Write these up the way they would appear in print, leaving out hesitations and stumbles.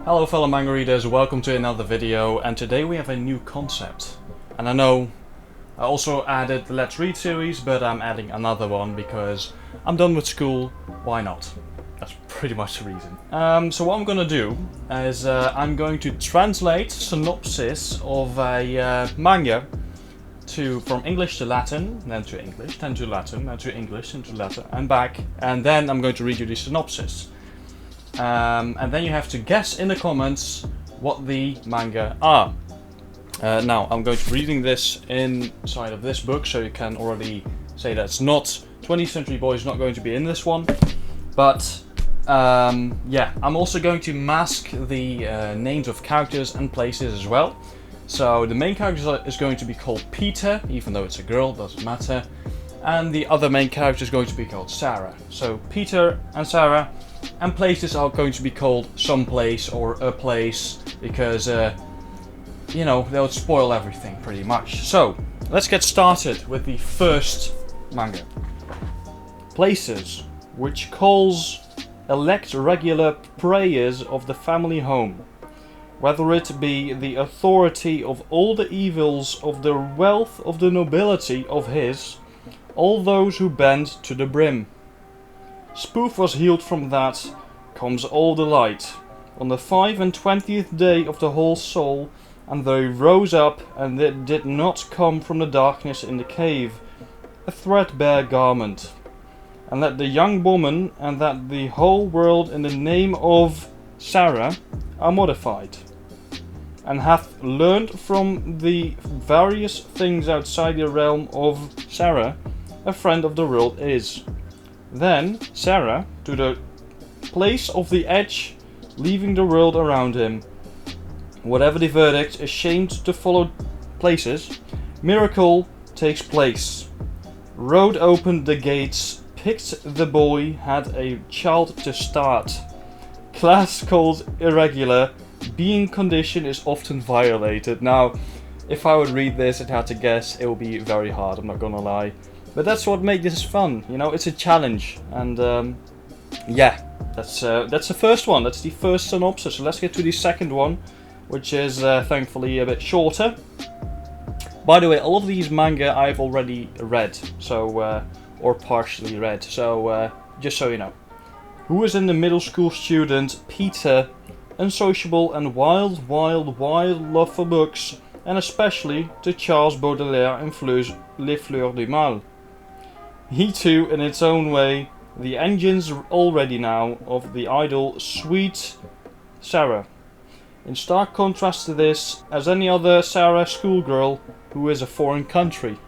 Hello fellow manga readers, welcome to another video, and today we have a new concept. And I know I also added the Let's Read series, but I'm adding another one because I'm done with school, why not? That's pretty much the reason. So what I'm gonna do is I'm going to translate synopsis of a manga from English to Latin, then to English, then to Latin, then to English, then to Latin, and back, and then I'm going to read you the synopsis. And then you have to guess in the comments what the manga are. Now, I'm going to be reading this inside of this book, so you can already say that it's not 20th Century Boys, not going to be in this one. But, yeah, I'm also going to mask the names of characters and places as well. So, the main character is going to be called Peter, even though it's a girl, doesn't matter. And the other main character is going to be called Sarah. So, Peter and Sarah. And places are going to be called someplace or a place because, you know, they would spoil everything pretty much. So, let's get started with the first manga. Places, which calls elect regular prayers of the family home, whether it be the authority of all the evils of the wealth of the nobility of his, all those who bend to the brim. Spoof was healed from that, comes all the light. On the 25th day of the whole soul, and they rose up, and it did not come from the darkness in the cave, a threadbare garment. And that the young woman, and that the whole world in the name of Sarah, are modified, and hath learned from the various things outside the realm of Sarah, a friend of the world is. Then Sarah, to the place of the edge, leaving the world around him. Whatever the verdict, ashamed to follow places, miracle takes place. Road opened the gates, picked the boy, had a child to start. Class called irregular, being condition is often violated. Now, if I would read this and had to guess, it would be very hard, I'm not gonna lie. But that's what makes this fun, you know, it's a challenge. And yeah, that's the first one, that's the first synopsis. So let's get to the second one, which is thankfully a bit shorter. By the way, all of these manga I've already read, so or partially read, so just so you know. Who is in the middle school student, Peter, unsociable and wild love for books, and especially to Charles Baudelaire and Les Fleurs du Mal. He too, in its own way, the engines already now of the idle, sweet Sarah. In stark contrast to this, as any other Sarah schoolgirl who is a foreign country.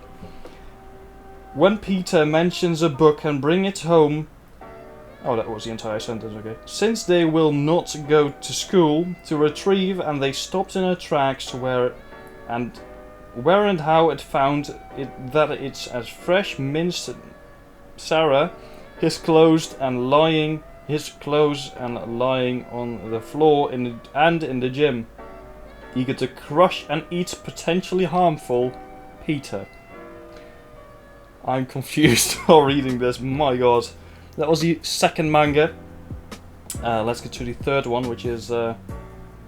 When Peter mentions a book and bring it home, oh, that was the entire sentence, okay. Since they will not go to school to retrieve, and they stopped in her tracks where and how it found it that it's as fresh minced Sarah, his clothes and lying on the floor in the gym, eager to crush and eat potentially harmful Peter. I'm confused while reading this, my god. That was the second manga. Let's get to the third one, which is a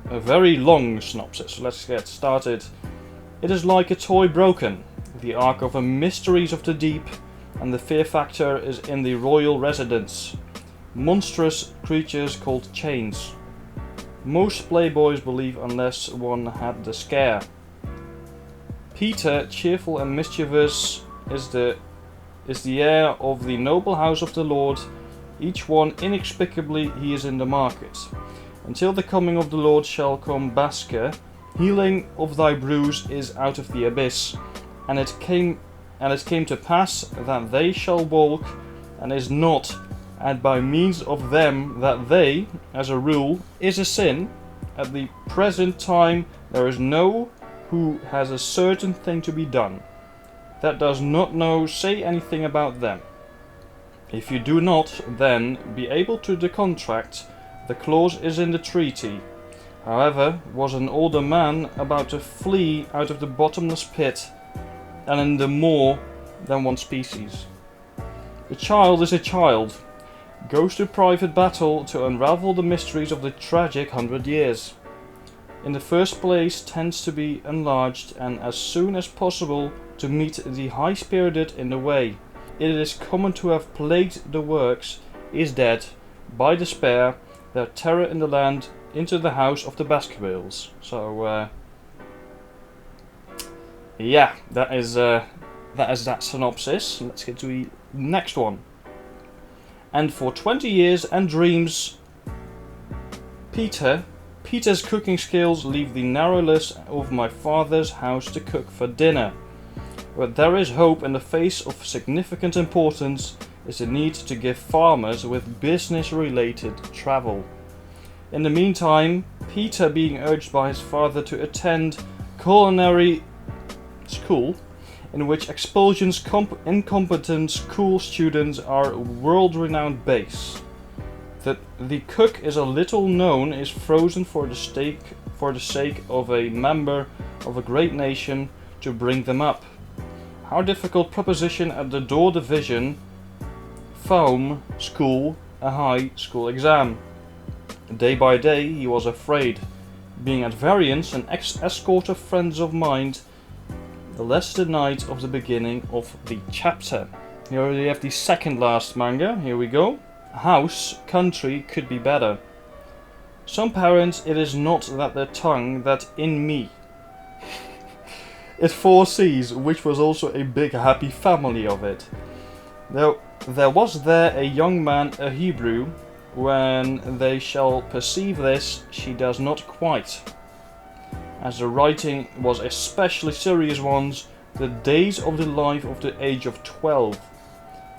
very long synopsis. So let's get started. It is like a toy broken, the ark of a mysteries of the deep, and the fear factor is in the royal residence. Monstrous creatures called chains. Most playboys believe unless one had the scare. Peter, cheerful and mischievous, is the heir of the noble house of the Lord. Each one inexplicably he is in the market. Until the coming of the Lord shall come Basker, healing of thy bruise is out of the abyss. And it came to pass that they shall walk, and is not, and by means of them that they, as a rule, is a sin. At the present time there is no who has a certain thing to be done, that does not know say anything about them. If you do not, then, be able to the contract, the clause is in the treaty. However, was an older man about to flee out of the bottomless pit, and in the more than one species. The child is a child, goes to private battle to unravel the mysteries of the tragic 100 Years. In the first place tends to be enlarged and as soon as possible to meet the high-spirited in the way. It is common to have plagued the works, is dead, by despair, their terror in the land, into the house of the Baskervilles. So, yeah, that is that synopsis. Let's get to the next one. And for 20 years and dreams, Peter's cooking skills leave the narrow list of my father's house to cook for dinner. But there is hope in the face of significant importance is the need to give farmers with business-related travel. In the meantime, Peter, being urged by his father to attend culinary school, in which expulsions incompetent school students are world-renowned base. The cook is a little known, is frozen for the sake of a member of a great nation to bring them up. How difficult proposition at the door division, foam, school, a high school exam. Day by day he was afraid, being at variance an escort of friends of mine, the less the night of the beginning of the chapter. Here we have the second last manga, here we go. House, country could be better. Some parents it is not that their tongue that in me. It foresees, which was also a big happy family of it. There was there a young man, a Hebrew, when they shall perceive this, she does not quite. As the writing was especially serious ones, the days of the life of the age of 12.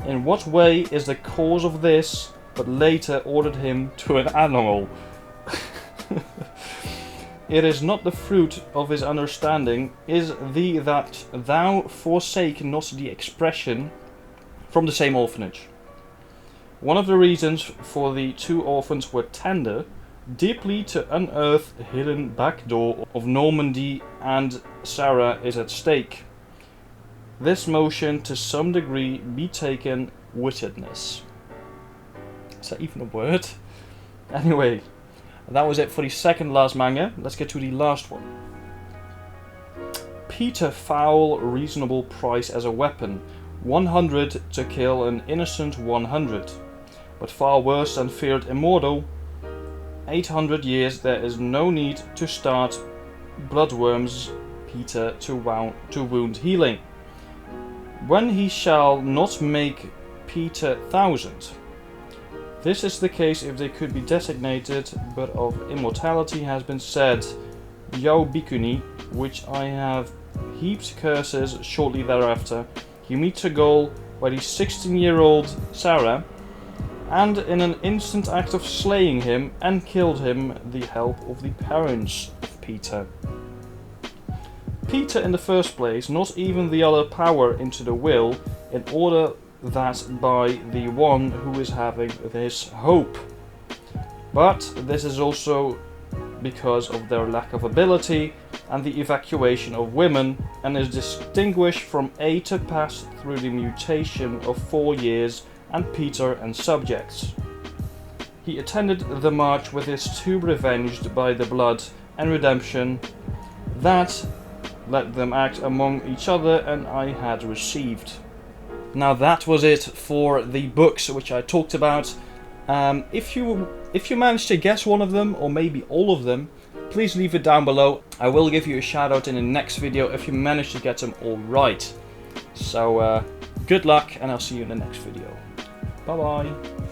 In what way is the cause of this, but later ordered him to an animal? It is not the fruit of his understanding, is the that thou forsake not the expression from the same orphanage. One of the reasons for the two orphans were tender, deeply to unearth hidden back door of Normandy, and Sarah is at stake. This motion to some degree be taken wittedness. Is that even a word? Anyway, that was it for the second last manga. Let's get to the last one. Peter foul reasonable price as a weapon. 100 to kill an innocent 100. But far worse than feared immortal. 800 years there is no need to start bloodworms Peter to wound healing. When he shall not make Peter 1000. This is the case if they could be designated, but of immortality has been said, Yao Bikuni, which I have heaped curses shortly thereafter. He meets a goal by the 16-year-old Sarah, and in an instant act of slaying him and killed him the help of the parents of Peter. Peter in the first place, not even the other power into the will, in order that by the one who is having this hope. But this is also because of their lack of ability and the evacuation of women, and is distinguished from A to pass through the mutation of 4 years and Peter and subjects. He attended the march with his two revenged by the blood and redemption that let them act among each other and I had received. Now that was it for the books which I talked about. If you managed to guess one of them, or maybe all of them, please leave it down below. I will give you a shout out in the next video if you manage to get them all right. So good luck, and I'll see you in the next video. Bye bye.